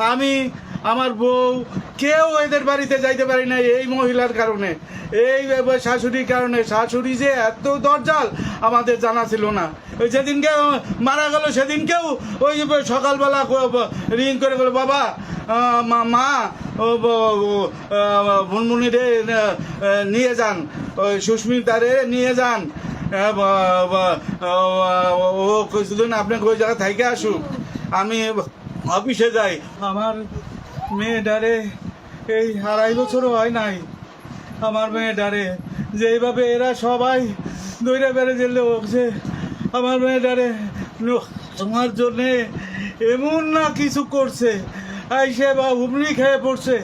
আমি আমার বউ কেউ এদের বাড়িতে যাইতে পারি না এই মহিলার কারণে, এই শাশুড়ির কারণে। শাশুড়ি যে এত দরজাল আমাদের জানা ছিল না। ওই যেদিনকে মারা গেল সেদিনকেও ওই সকালবেলা রিং করে গেল, বাবা মা মুনমুনিরে নিয়ে যান, ওই সুস্মিতারে নিয়ে যান, ও কিছুদিন আপনাকে ওই জায়গা থেকে আসুক, আমি অফিসে যাই। আমার মেয়েটারে এই 2.5 বছরও হয় নাই, আমার মেয়েটারে যেইভাবে এরা সবাই দৌড়ে বেড়ে যেলে ওকে আমার মেয়েটারে তোমার জন্যে এমন না কিছু করছে, আইসে বা হুমড়ি খেয়ে পড়ছে।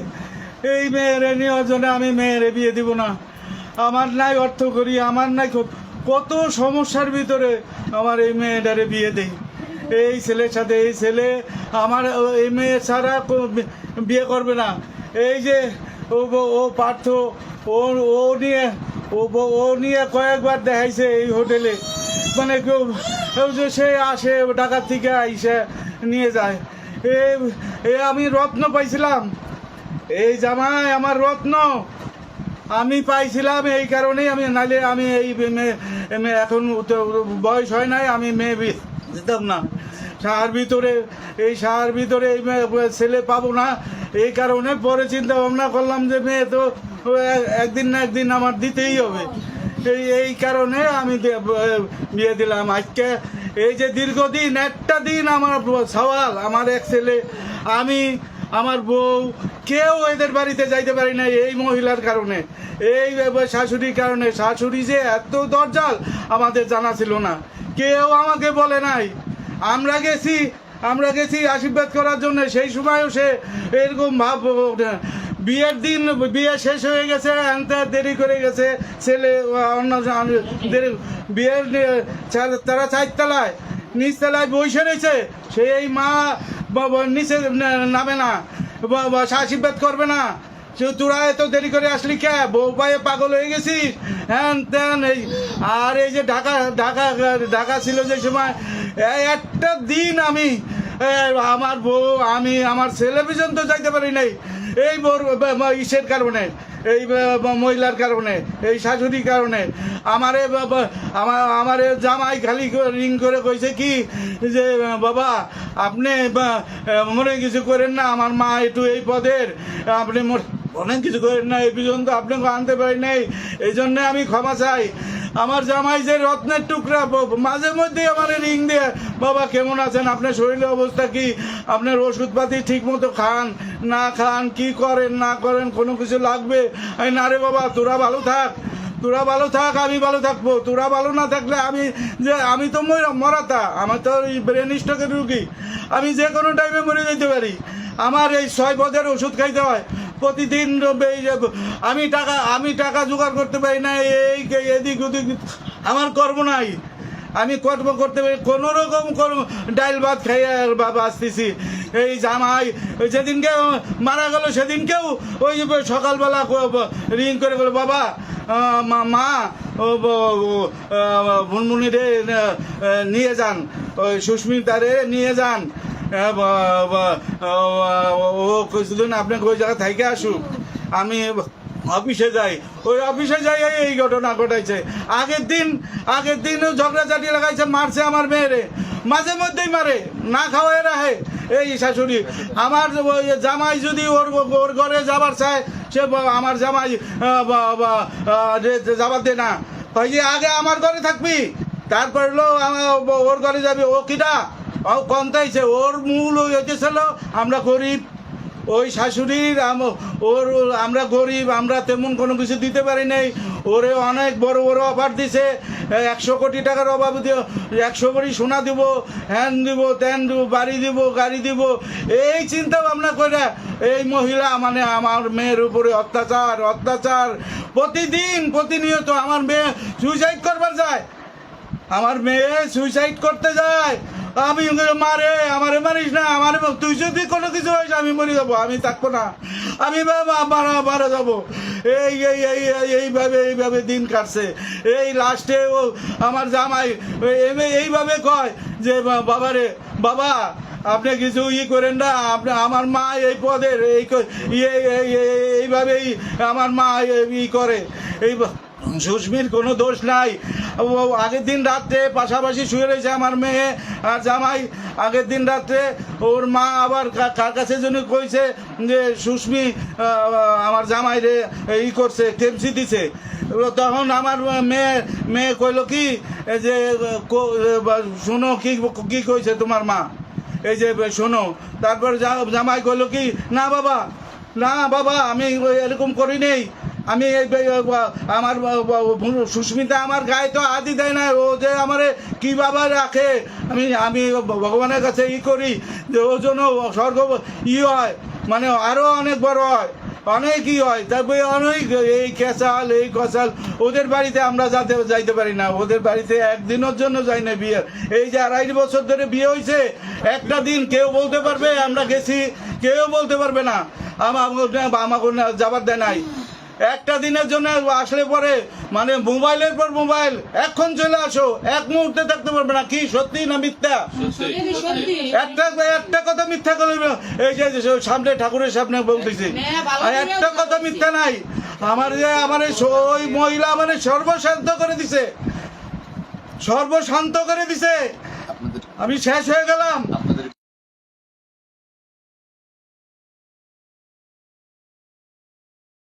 এই মেয়েরে নেওয়ার জন্য আমি মেয়েরে বিয়ে দিব না। আমার নাই অর্থ করি, আমার নাই কত সমস্যার ভিতরে আমার এই মেয়েটারে বিয়ে দেই। এই ছেলের সাথে এই ছেলে আমার এই মেয়ে ছাড়া বিয়ে করবে না। এই যে ও পার্থ ও নিয়ে কয়েকবার দেখাইছে এই হোটেলে, মানে কেউ যে সে আসে ঢাকার থেকে আইসে নিয়ে যায়। আমি রত্ন পাইছিলাম, এই জামাই আমার রত্ন আমি পাইছিলাম, এই কারণেই আমি, নাইলে আমি এই এখন বয়স হয় নাই, আমি মেয়ে দিতাম না। এই শাহার ভিতরে এই ছেলে পাবো না, এই কারণে পরে চিন্তা ভাবনা করলাম যে মেয়ে তো একদিন না একদিন আমার দিতেই হবে। এই কারণে আমি বিয়ে দিলাম। আজকে এই যে দীর্ঘদিন একটা দিন আমার সওয়াল, আমার এক ছেলে, আমি আমার বউ কেউ এদের বাড়িতে যাইতে পারি না এই মহিলার কারণে, এই শাশুড়ির কারণে। শাশুড়ি যে এত দরজাল আমাদের জানা ছিল না, কেউ আমাকে বলে নাই। আমরা গেছি আশীর্বাদ করার জন্য, সেই সময়ও সে এরকম ভাব। বিয়ের দিন বিয়ে শেষ হয়ে গেছে, দেরি করে গেছে ছেলে, অন্য বিয়ের তারা 4 তলায়, নিচতলায় বসে রয়েছে, সেই মা নিচে নামে না, আশীর্বাদ করবে না। তোরা এত দেরি করে আসলি কে, বউ পায়ে পাগল হয়ে গেছিস, হ্যান ত্যান। আর এই যে ঢাকা ছিল যে সময়, একটা দিন আমি আমার বউ আমি আমার ছেলে পর্যন্ত যাইতে পারি নাই এই ইসের কারণে, এই মহিলার কারণে, এই শাশুড়ির কারণে। আমারে জামাই খালি রিং করে কইছে কি যে বাবা আপনি মনে কিছু করেন না, আমার মা একটু এই পদের, আপনি অনেক কিছু করেন না, এই পর্যন্ত আপনাকে আনতে পারি নাই, এই জন্য আমি ক্ষমা চাই। আমার জামাই যে রত্নের টুকরা, মাঝে মধ্যেই আমার রিং দিয়ে, বাবা কেমন আছেন, আপনার শরীরের অবস্থা কি, আপনার ওষুধপাতি ঠিক মতো খান না খান, কি করেন না করেন, কোনো কিছু লাগবে, না রে বাবা তোরা ভালো থাক, আমি ভালো থাকবো। তোরা ভালো না থাকলে আমি তো মরাতা, আমার তো ব্রেন স্ট্রোকের রুগী, আমি যে কোনো টাইমে মরে যেতে পারি। আমার এই 6 পদের ওষুধ খাইতে হয় প্রতিদিন। আমি টাকা জোগাড় করতে পারি না, এই এদিক ওদিক আমার কর্ম নাই, আমি কর্ম করতে পারি কোনো রকম ডাইল ভাত খাইয়ে বাবা আসতেছি। এই জামাই যেদিনকে মারা গেল সেদিনকেও ওই সকালবেলা রিং করে গেল, বাবা মা মুনমুনিরে নিয়ে যান, ওই সুস্মিতারে নিয়ে যান, ও কিছুদিন আপনাকে ওই জায়গা থেকে আসুক, আমি অফিসে যাই। ওই অফিসে যাই এই ঘটনা ঘটাইছে। আগের দিনও ঝগড়াঝাটি লাগাইছে, মারছে আমার মেয়েরে, মাঝে মধ্যেই মারে, না খাওয়াই রাখে এই শাশুড়ি। আমার জামাই যদি ওর ঘরে যাবার চায়, সে আমার জামাই যাবার দে না, আগে আমার ঘরে থাকবি, তারপর ওর ঘরে যাবি। ও কিটা কমতাইছে, ওর মূল হইতেছিল আমরা গরিব, ওই শাশুড়ির আমরা গরিব, আমরা তেমন কোনো কিছু দিতে পারি নাই। ওরে অনেক বড় বড় অফার দিছে, 100 কোটি টাকার অভাব দিও, 100 কোটি সোনা দিব, হ্যান দিব, ত্যান দিব, বাড়ি দিব, গাড়ি দিব, এই চিন্তা ভাবনা করে এই মহিলা মানে আমার মেয়ের উপরে অত্যাচার প্রতিনিয়ত। আমার মেয়ে সুইসাইড করবার যায়, আমার মেয়ে সুইসাইড করতে যায়, আমি মারে, আমারে মারিস না, আমার তুই যদি কোনো কিছু হয়েছে আমি মরে যাবো, আমি থাকবো না, আমি মারা যাবো। এইভাবে দিন কাটছে। এই লাস্টে ও আমার জামাই এইভাবে কয় যে বাবা আপনি কিছু করেন না। আপনি আমার মা এই পদের এইভাবেই আমার মা করে। এই সুস্মির কোনো দোষ নাই। আগের দিন রাত্রে পাশাপাশি শুয়ে রয়েছে আমার মেয়ে আর জামাই। আগের দিন রাত্রে ওর মা আবার কার কাছে যেন কইছে যে সুস্মি আমার জামাই রে করছে, টেপসি দিছে। তখন আমার মেয়ে কইল কি যে শোনো কি কইছে তোমার মা, এই যে শোনো। তারপর জামাই কইল কি না বাবা আমি এরকম করি নেই। আমি আমার সুস্মিতা আমার গায়ে তো আদি দেয় না। ও যে আমার কীভাবে রাখে, আমি ভগবানের কাছে করি যে ও জন্য স্বর্গ হয়, মানে আরও অনেক বড় হয়, অনেক হয়। তারপরে অনেক এই ক্যাচাল এই কচাল। ওদের বাড়িতে আমরা যাইতে পারি না, ওদের বাড়িতে একদিনের জন্য যাই না বিয়ে। এই যে 2.5 বছর ধরে বিয়ে হয়েছে, একটা দিন কেউ বলতে পারবে আমরা গেছি? কেউ বলতে পারবে না। আমাকে যাবার দেয় নাই। একটা দিনের জন্য আসলে পরে মানে মোবাইলের পর মোবাইল, এখন চলে আসো, এক মুহূর্তে থাকতে পারবে না। কি সত্যি না মিথ্যা? একটা কথা মিথ্যা করে এই যে সামনে ঠাকুরের সামনে বলতেছি, একটা কথা মিথ্যা নাই। আমার ওই মহিলা মানে সর্বশান্ত করে দিছে, সর্বশান্ত করে দিছে। আমি শেষ হয়ে গেলাম।